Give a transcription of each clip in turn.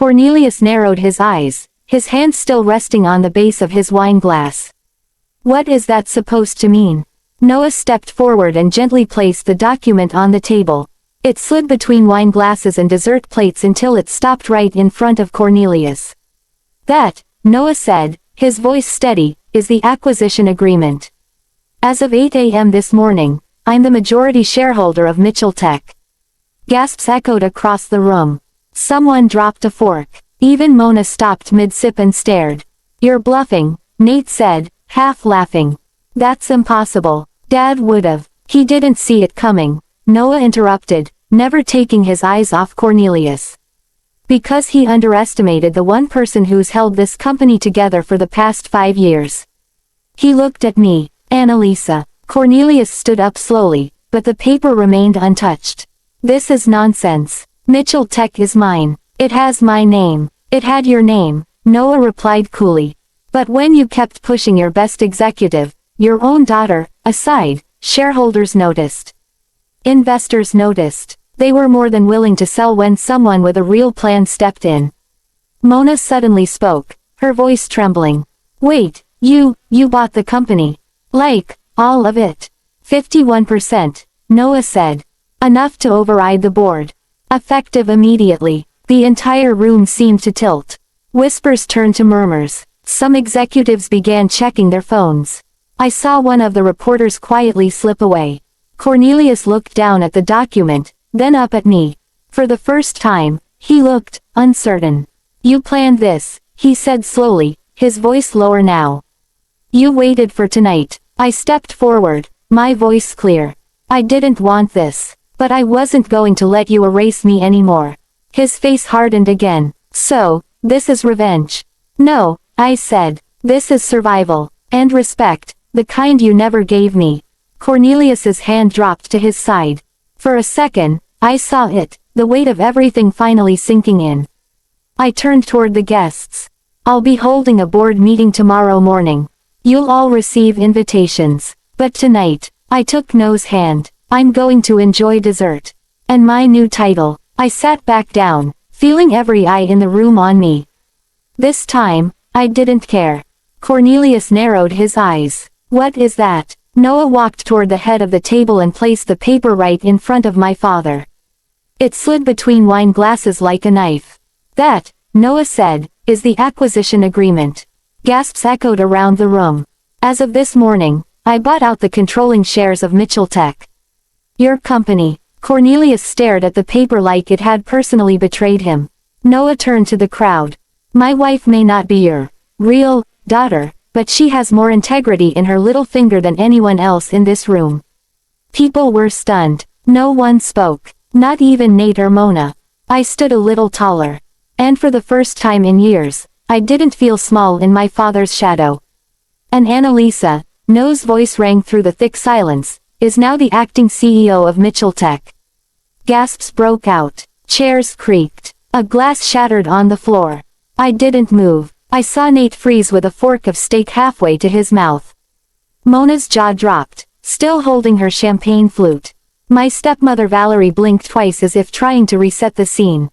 Cornelius narrowed his eyes, his hand still resting on the base of his wine glass. What is that supposed to mean? Noah stepped forward and gently placed the document on the table. It slid between wine glasses and dessert plates until it stopped right in front of Cornelius. That, Noah said, his voice steady, is the acquisition agreement. As of 8 a.m. this morning, I'm the majority shareholder of Mitchell Tech. Gasps echoed across the room. Someone dropped a fork. Even Mona stopped mid-sip and stared. You're bluffing, Nate said, half laughing. That's impossible. Dad would've. He didn't see it coming, Noah interrupted, never taking his eyes off Cornelius. Because he underestimated the one person who's held this company together for the past 5 years. He looked at me, Annalisa. Cornelius stood up slowly, but the paper remained untouched. This is nonsense. Mitchell Tech is mine. It has my name. It had your name, Noah replied coolly. But when you kept pushing your best executive, your own daughter, aside, shareholders noticed. Investors noticed. They were more than willing to sell when someone with a real plan stepped in. Mona suddenly spoke, her voice trembling. Wait, you bought the company. Like, all of it. 51%, Noah said. Enough to override the board. Effective immediately. The entire room seemed to tilt. Whispers turned to murmurs. Some executives began checking their phones. I saw one of the reporters quietly slip away. Cornelius looked down at the document, then up at me. For the first time, he looked uncertain. You planned this, he said slowly, his voice lower now. You waited for tonight. I stepped forward, my voice clear. I didn't want this, but I wasn't going to let you erase me anymore. His face hardened again. So, this is revenge. No, I said. This is survival, and respect, the kind you never gave me. Cornelius's hand dropped to his side. For a second, I saw it, the weight of everything finally sinking in. I turned toward the guests. I'll be holding a board meeting tomorrow morning. You'll all receive invitations. But tonight, I took Noah's hand. I'm going to enjoy dessert. And my new title. I sat back down, feeling every eye in the room on me. This time, I didn't care. Cornelius narrowed his eyes. What is that? Noah walked toward the head of the table and placed the paper right in front of my father. It slid between wine glasses like a knife. That, Noah said, is the acquisition agreement. Gasps echoed around the room. As of this morning, I bought out the controlling shares of Mitchell Tech. Your company. Cornelius stared at the paper like it had personally betrayed him. Noah turned to the crowd. My wife may not be your real daughter, but she has more integrity in her little finger than anyone else in this room. People were stunned. No one spoke. Not even Nate or Mona. I stood a little taller. And for the first time in years, I didn't feel small in my father's shadow. And Annalisa, Noah's voice rang through the thick silence, is now the acting CEO of Mitchell Tech. Gasps broke out. Chairs creaked. A glass shattered on the floor. I didn't move. I saw Nate freeze with a fork of steak halfway to his mouth. Mona's jaw dropped, still holding her champagne flute. My stepmother Valerie blinked twice as if trying to reset the scene.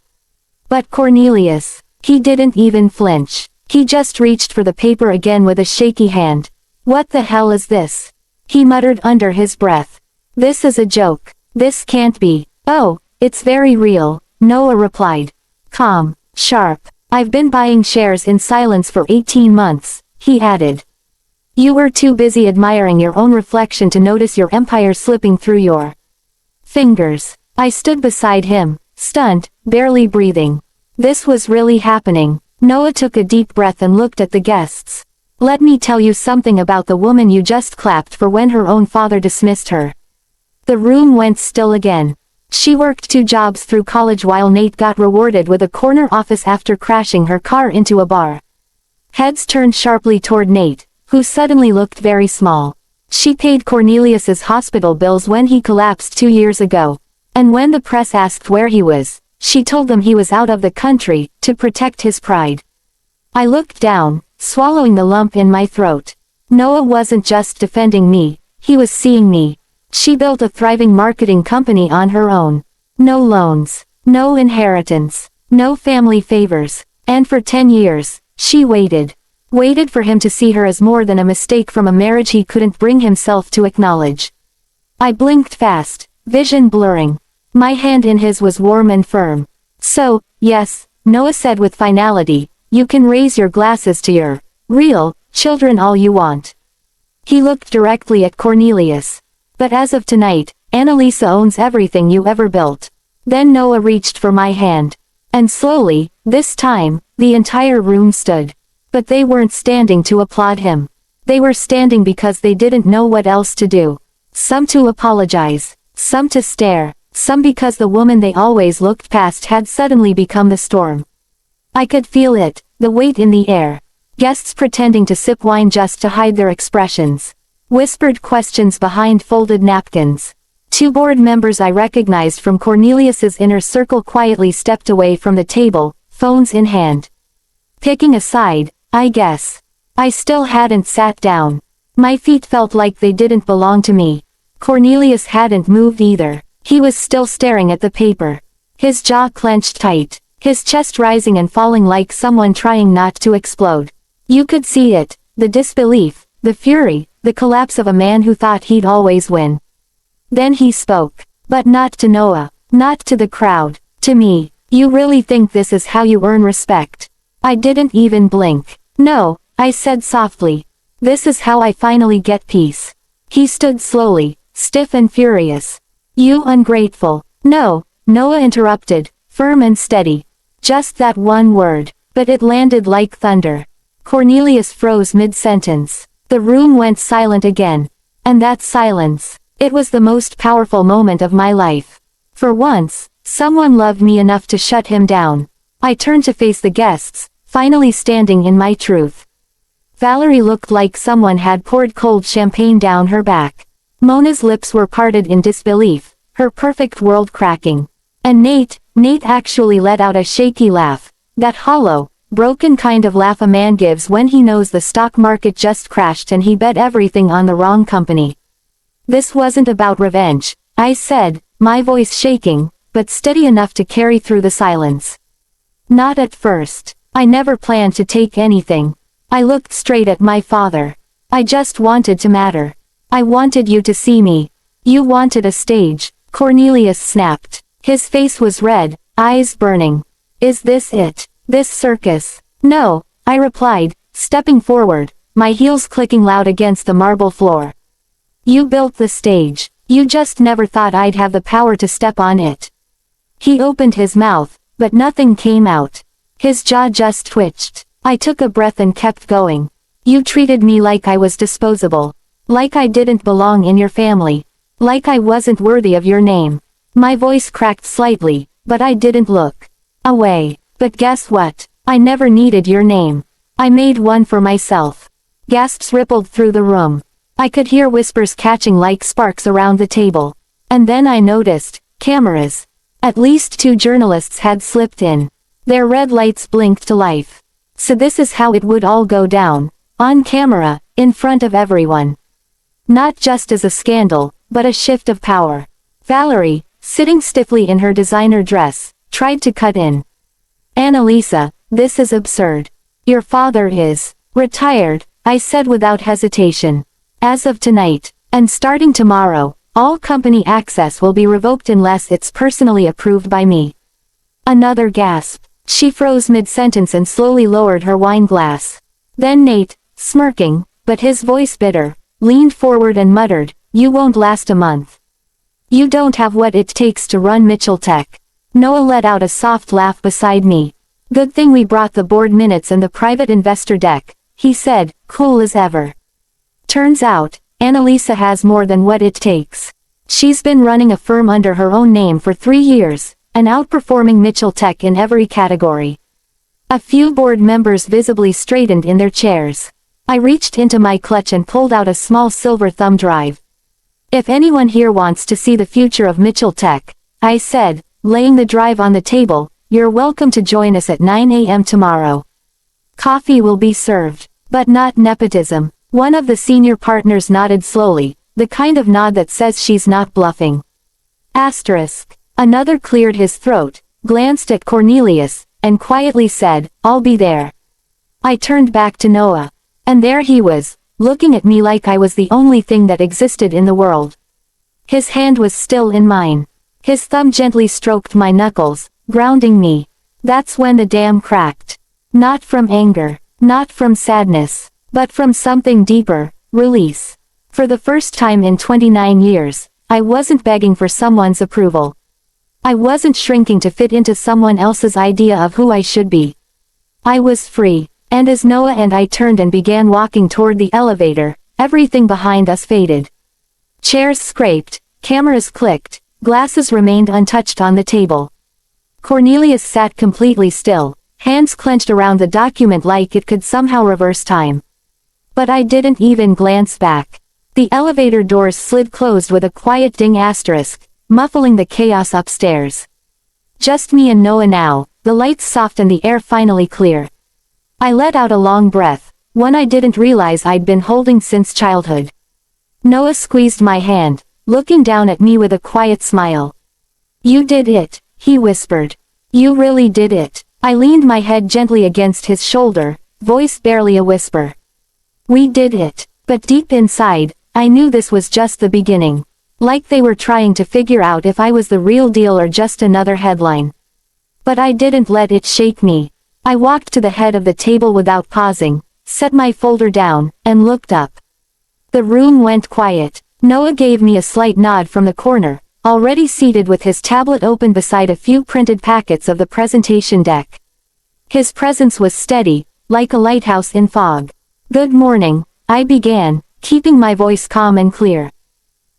But Cornelius, he didn't even flinch. He just reached for the paper again with a shaky hand. What the hell is this? He muttered under his breath. This is a joke. This can't be. Oh, it's very real, Noah replied. Calm, sharp. I've been buying shares in silence for 18 months, he added. You were too busy admiring your own reflection to notice your empire slipping through your fingers. I stood beside him, stunned, barely breathing. This was really happening. Noah took a deep breath and looked at the guests. Let me tell you something about the woman you just clapped for when her own father dismissed her. The room went still again. She worked 2 jobs through college while Nate got rewarded with a corner office after crashing her car into a bar. Heads turned sharply toward Nate, who suddenly looked very small. She paid Cornelius's hospital bills when he collapsed 2 years ago. And when the press asked where he was, she told them he was out of the country, to protect his pride. I looked down, swallowing the lump in my throat. Noah wasn't just defending me, he was seeing me. She built a thriving marketing company on her own. No loans, no inheritance, No family favors. And for 10 years, she waited. Waited for him to see her as more than a mistake from a marriage he couldn't bring himself to acknowledge. I blinked fast, vision blurring. My hand in his was warm and firm. So, yes, Noah said with finality, you can raise your glasses to your real children all you want. He looked directly at Cornelius. But as of tonight, Annalisa owns everything you ever built. Then Noah reached for my hand. And slowly, this time, the entire room stood. But they weren't standing to applaud him. They were standing because they didn't know what else to do. Some to apologize, some to stare, some because the woman they always looked past had suddenly become the storm. I could feel it, the weight in the air. Guests pretending to sip wine just to hide their expressions. Whispered questions behind folded napkins. 2 board members I recognized from Cornelius's inner circle quietly stepped away from the table, phones in hand. Picking a side, I guess. I still hadn't sat down. My feet felt like they didn't belong to me. Cornelius hadn't moved either. He was still staring at the paper. His jaw clenched tight, his chest rising and falling like someone trying not to explode. You could see it, the disbelief, the fury, the collapse of a man who thought he'd always win. Then he spoke. But not to Noah, not to the crowd, to me. You really think this is how you earn respect? I didn't even blink. No, I said softly. This is how I finally get peace. He stood slowly, stiff and furious. You ungrateful. No, Noah interrupted, firm and steady. Just that one word, but it landed like thunder. Cornelius froze mid-sentence. The room went silent again. And that silence, it was the most powerful moment of my life. For once, someone loved me enough to shut him down. I turned to face the guests, finally standing in my truth. Valerie looked like someone had poured cold champagne down her back. Mona's lips were parted in disbelief, her perfect world cracking. And Nate actually let out a shaky laugh, that hollow, broken kind of laugh a man gives when he knows the stock market just crashed and he bet everything on the wrong company. This wasn't about revenge, I said, my voice shaking, but steady enough to carry through the silence. Not at first. I never planned to take anything. I looked straight at my father. I just wanted to matter. I wanted you to see me. You wanted a stage, Cornelius snapped. His face was red, eyes burning. Is this it? This circus? No, I replied, stepping forward, my heels clicking loud against the marble floor. You built the stage. You just never thought I'd have the power to step on it. He opened his mouth, but nothing came out. His jaw just twitched. I took a breath and kept going. You treated me like I was disposable. Like I didn't belong in your family. Like I wasn't worthy of your name. My voice cracked slightly, but I didn't look away. But guess what? I never needed your name. I made one for myself. Gasps rippled through the room. I could hear whispers catching like sparks around the table. And then I noticed, cameras. At least 2 journalists had slipped in. Their red lights blinked to life. So this is how it would all go down. On camera, in front of everyone. Not just as a scandal, but a shift of power. Valerie, sitting stiffly in her designer dress, tried to cut in. Annalisa, this is absurd. Your father is retired, I said without hesitation. As of tonight, and starting tomorrow, all company access will be revoked unless it's personally approved by me. Another gasp. She froze mid-sentence and slowly lowered her wine glass. Then Nate, smirking, but his voice bitter, leaned forward and muttered, you won't last a month. You don't have what it takes to run Mitchell Tech. Noah let out a soft laugh beside me. Good thing we brought the board minutes and the private investor deck, he said, cool as ever. Turns out, Annalisa has more than what it takes. She's been running a firm under her own name for 3 years, and outperforming Mitchell Tech in every category. A few board members visibly straightened in their chairs. I reached into my clutch and pulled out a small silver thumb drive. If anyone here wants to see the future of Mitchell Tech, I said, laying the drive on the table, you're welcome to join us at 9 a.m. tomorrow. Coffee will be served, but not nepotism. One of the senior partners nodded slowly, the kind of nod that says she's not bluffing. Asterisk. Another cleared his throat, glanced at Cornelius, and quietly said, "I'll be there." I turned back to Noah. And there he was, looking at me like I was the only thing that existed in the world. His hand was still in mine. His thumb gently stroked my knuckles, grounding me. That's when the dam cracked. Not from anger, not from sadness, but from something deeper, release. For the first time in 29 years, I wasn't begging for someone's approval. I wasn't shrinking to fit into someone else's idea of who I should be. I was free. And as Noah and I turned and began walking toward the elevator, everything behind us faded. Chairs scraped, cameras clicked, glasses remained untouched on the table. Cornelius sat completely still, hands clenched around the document like it could somehow reverse time. But I didn't even glance back. The elevator doors slid closed with a quiet ding asterisk, muffling the chaos upstairs. Just me and Noah now, the lights soft and the air finally clear. I let out a long breath, one I didn't realize I'd been holding since childhood. Noah squeezed my hand, looking down at me with a quiet smile. "You did it," he whispered. "You really did it." I leaned my head gently against his shoulder, voice barely a whisper. "We did it." But deep inside, I knew this was just the beginning. Like they were trying to figure out if I was the real deal or just another headline. But I didn't let it shake me. I walked to the head of the table without pausing, set my folder down, and looked up. The room went quiet. Noah gave me a slight nod from the corner, already seated with his tablet open beside a few printed packets of the presentation deck. His presence was steady, like a lighthouse in fog. "Good morning," I began, keeping my voice calm and clear.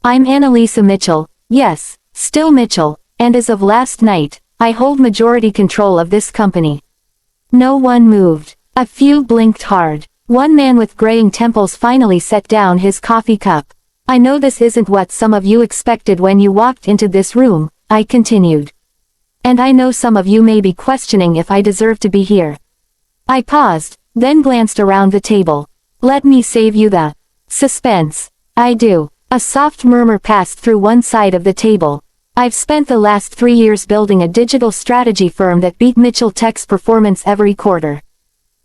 "I'm Annalisa Mitchell, yes, still Mitchell, and as of last night, I hold majority control of this company." No one moved. A few blinked hard. One man with graying temples finally set down his coffee cup. "I know this isn't what some of you expected when you walked into this room," I continued. "And I know some of you may be questioning if I deserve to be here." I paused, then glanced around the table. "Let me save you the suspense." "I do." A soft murmur passed through one side of the table. "I've spent the last 3 years building a digital strategy firm that beat Mitchell Tech's performance every quarter.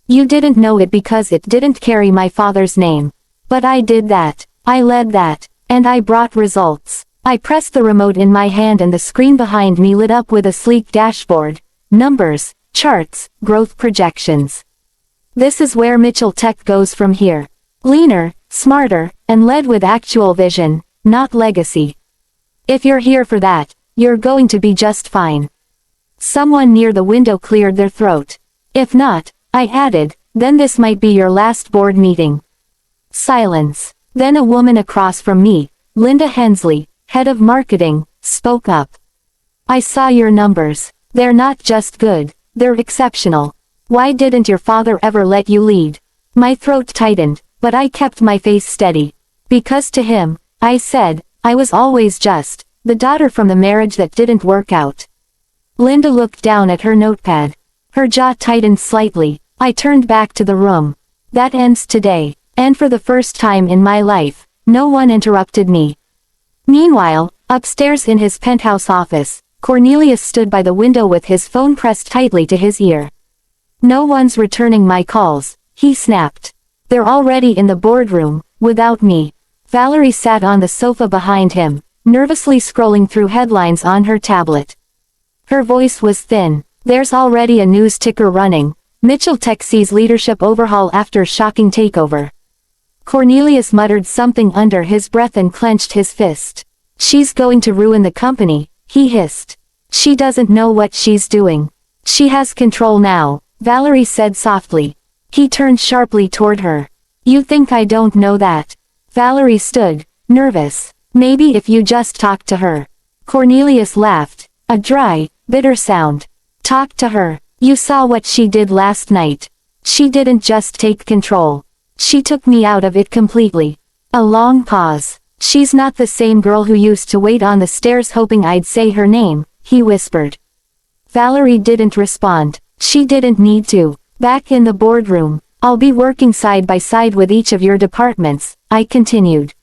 You didn't know it because it didn't carry my father's name. But I did that. I led that. And I brought results." I pressed the remote in my hand and the screen behind me lit up with a sleek dashboard, numbers, charts, growth projections. "This is where Mitchell Tech goes from here. Leaner, smarter, and led with actual vision, not legacy. If you're here for that, you're going to be just fine." Someone near the window cleared their throat. "If not," I added, "then this might be your last board meeting." Silence. Then a woman across from me, Linda Hensley, head of marketing, spoke up. "I saw your numbers. They're not just good, they're exceptional. Why didn't your father ever let you lead?" My throat tightened, but I kept my face steady. "Because to him," I said, "I was always just the daughter from the marriage that didn't work out." Linda looked down at her notepad. Her jaw tightened slightly. I turned back to the room. "That ends today." And for the first time in my life, no one interrupted me. Meanwhile, upstairs in his penthouse office, Cornelius stood by the window with his phone pressed tightly to his ear. "No one's returning my calls," he snapped. "They're already in the boardroom, without me." Valerie sat on the sofa behind him, nervously scrolling through headlines on her tablet. Her voice was thin. "There's already a news ticker running. Mitchell Tech sees leadership overhaul after shocking takeover." Cornelius muttered something under his breath and clenched his fist. "She's going to ruin the company," he hissed. "She doesn't know what she's doing. She has control now," Valerie said softly. He turned sharply toward her. "You think I don't know that?" Valerie stood, nervous. "Maybe if you just talk to her." Cornelius laughed, a dry, bitter sound. "Talk to her. You saw what she did last night. She didn't just take control. She took me out of it completely." A long pause. "She's not the same girl who used to wait on the stairs hoping I'd say her name," he whispered. Valerie didn't respond. She didn't need to. "Back in the boardroom, I'll be working side by side with each of your departments," I continued.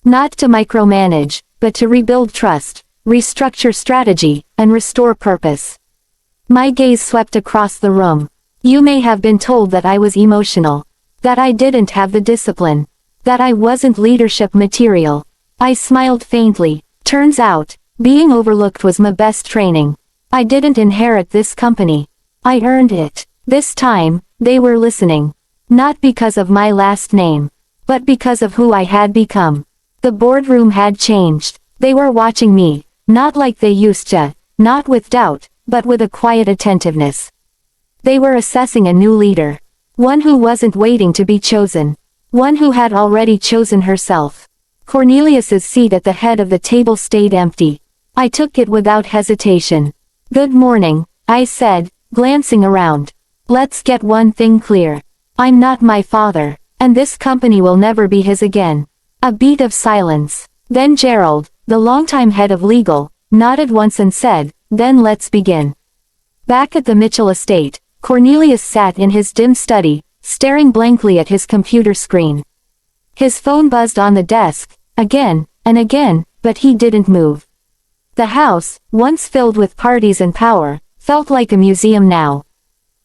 "Not to micromanage, but to rebuild trust, restructure strategy, and restore purpose. My gaze swept across the room. You may have been told that I was emotional. That I didn't have the discipline. That I wasn't leadership material. I smiled faintly. Turns out, being overlooked was my best training. I didn't inherit this company. I earned it. This time, they were listening. Not because of my last name, but because of who I had become. The boardroom had changed. They were watching me, not like they used to, not with doubt, but with a quiet attentiveness. They were assessing a new leader. One who wasn't waiting to be chosen. One who had already chosen herself. Cornelius's seat at the head of the table stayed empty. I took it without hesitation. Good morning, I said, glancing around. Let's get one thing clear. I'm not my father, and this company will never be his again. A beat of silence. Then Gerald, the longtime head of legal, nodded once and said, then let's begin. Back at the Mitchell estate, Cornelius sat in his dim study, staring blankly at his computer screen. His phone buzzed on the desk, again, and again, but he didn't move. The house, once filled with parties and power, felt like a museum now.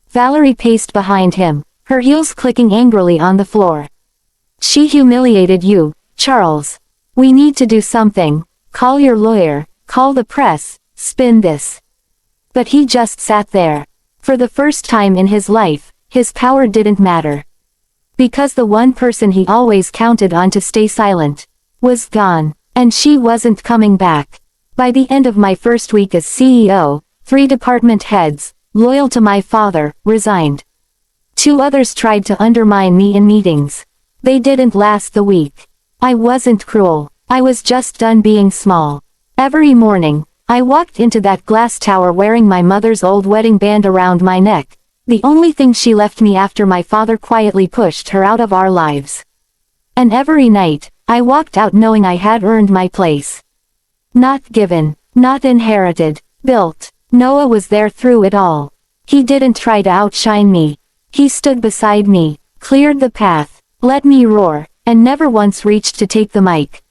Valerie paced behind him, her heels clicking angrily on the floor. She humiliated you, Charles. We need to do something. Call your lawyer, call the press, spin this. But he just sat there. For the first time in his life, his power didn't matter. Because the one person he always counted on to stay silent was gone, and she wasn't coming back. By the end of my first week as CEO, 3 department heads, loyal to my father, resigned. 2 others tried to undermine me in meetings. They didn't last the week. I wasn't cruel. I was just done being small. Every morning, I walked into that glass tower wearing my mother's old wedding band around my neck, the only thing she left me after my father quietly pushed her out of our lives. And every night, I walked out knowing I had earned my place. Not given, not inherited, built. Noah was there through it all. He didn't try to outshine me. He stood beside me, cleared the path, let me roar, and never once reached to take the mic.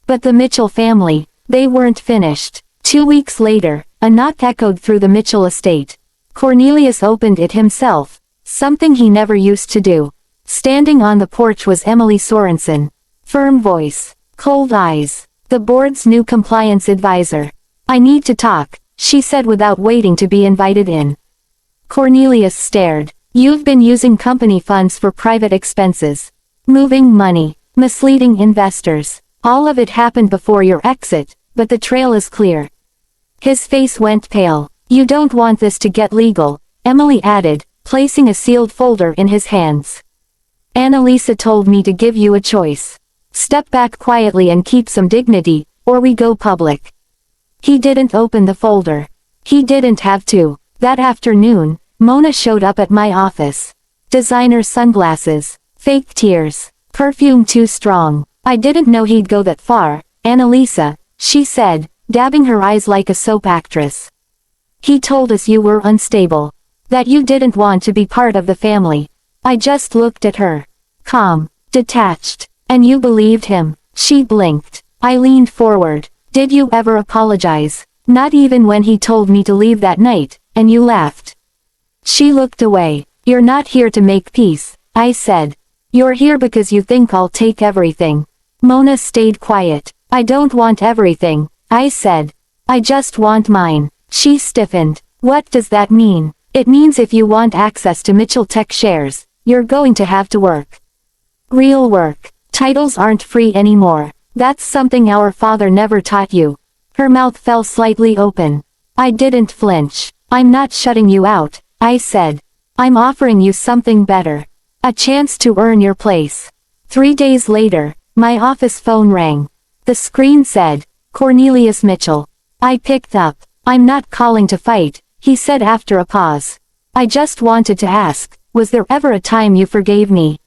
But the Mitchell family, they weren't finished. 2 weeks later, a knock echoed through the Mitchell estate. Cornelius opened it himself, something he never used to do. Standing on the porch was Emily Sorensen. Firm voice, cold eyes. The board's new compliance advisor. I need to talk, she said without waiting to be invited in. Cornelius stared. You've been using company funds for private expenses. Moving money, misleading investors. All of it happened before your exit, but the trail is clear. His face went pale. You don't want this to get legal, Emily added, placing a sealed folder in his hands. Annalisa told me to give you a choice. Step back quietly and keep some dignity, or we go public. He didn't open the folder. He didn't have to. That afternoon, Mona showed up at my office. Designer sunglasses, fake tears, perfume too strong. I didn't know he'd go that far, Annalisa, she said, dabbing her eyes like a soap actress. He told us you were unstable. That you didn't want to be part of the family. I just looked at her. Calm, detached. And you believed him. She blinked. I leaned forward. Did you ever apologize? Not even when he told me to leave that night, and you laughed. She looked away. You're not here to make peace, I said. You're here because you think I'll take everything. Mona stayed quiet. I don't want everything, I said. I just want mine. She stiffened. What does that mean? It means if you want access to Mitchell Tech shares, you're going to have to work. Real work. Titles aren't free anymore. That's something our father never taught you. Her mouth fell slightly open. I didn't flinch. I'm not shutting you out, I said. I'm offering you something better. A chance to earn your place. 3 days later, my office phone rang. The screen said, Cornelius Mitchell. I picked up. I'm not calling to fight, he said after a pause. I just wanted to ask, was there ever a time you forgave me?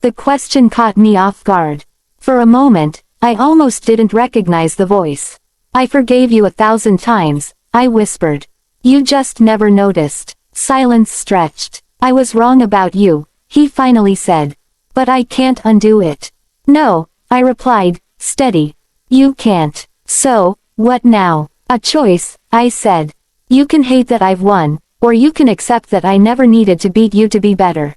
The question caught me off guard. For a moment, I almost didn't recognize the voice. I forgave you 1,000 times, I whispered. You just never noticed. Silence stretched. I was wrong about you, he finally said. But I can't undo it. No, I replied, steady. You can't. So, what now? A choice, I said. You can hate that I've won, or you can accept that I never needed to beat you to be better.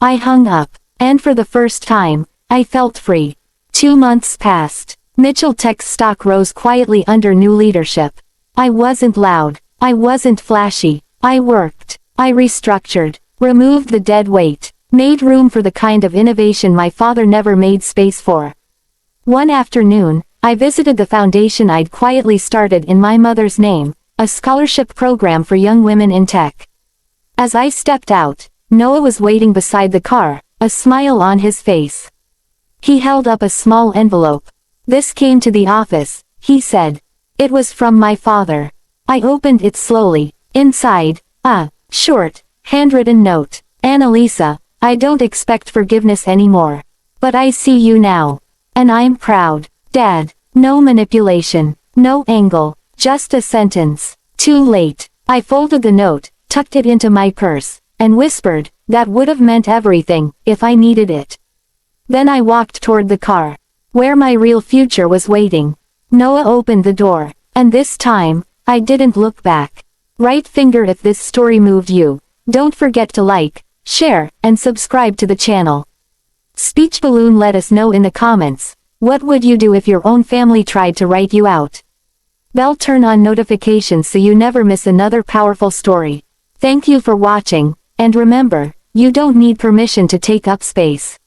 I hung up, and for the first time, I felt free. 2 months passed. Mitchell Tech's stock rose quietly under new leadership. I wasn't loud. I wasn't flashy. I worked. I restructured, removed the dead weight, made room for the kind of innovation my father never made space for. One afternoon, I visited the foundation I'd quietly started in my mother's name, a scholarship program for young women in tech. As I stepped out, Noah was waiting beside the car, a smile on his face. He held up a small envelope. "This came to the office," he said. It was from my father. I opened it slowly. Inside, a short, handwritten note. "Annalisa, I don't expect forgiveness anymore. But I see you now. And I'm proud. Dad." No manipulation. No angle. Just a sentence. Too late. I folded the note, tucked it into my purse, and whispered, "That would have meant everything, if I needed it." Then I walked toward the car, where my real future was waiting. Noah opened the door, and this time, I didn't look back. Right finger if this story moved you. Don't forget to like, share, and subscribe to the channel. Speech Balloon, let us know in the comments, what would you do if your own family tried to write you out? Bell, turn on notifications so you never miss another powerful story. Thank you for watching, and remember, you don't need permission to take up space.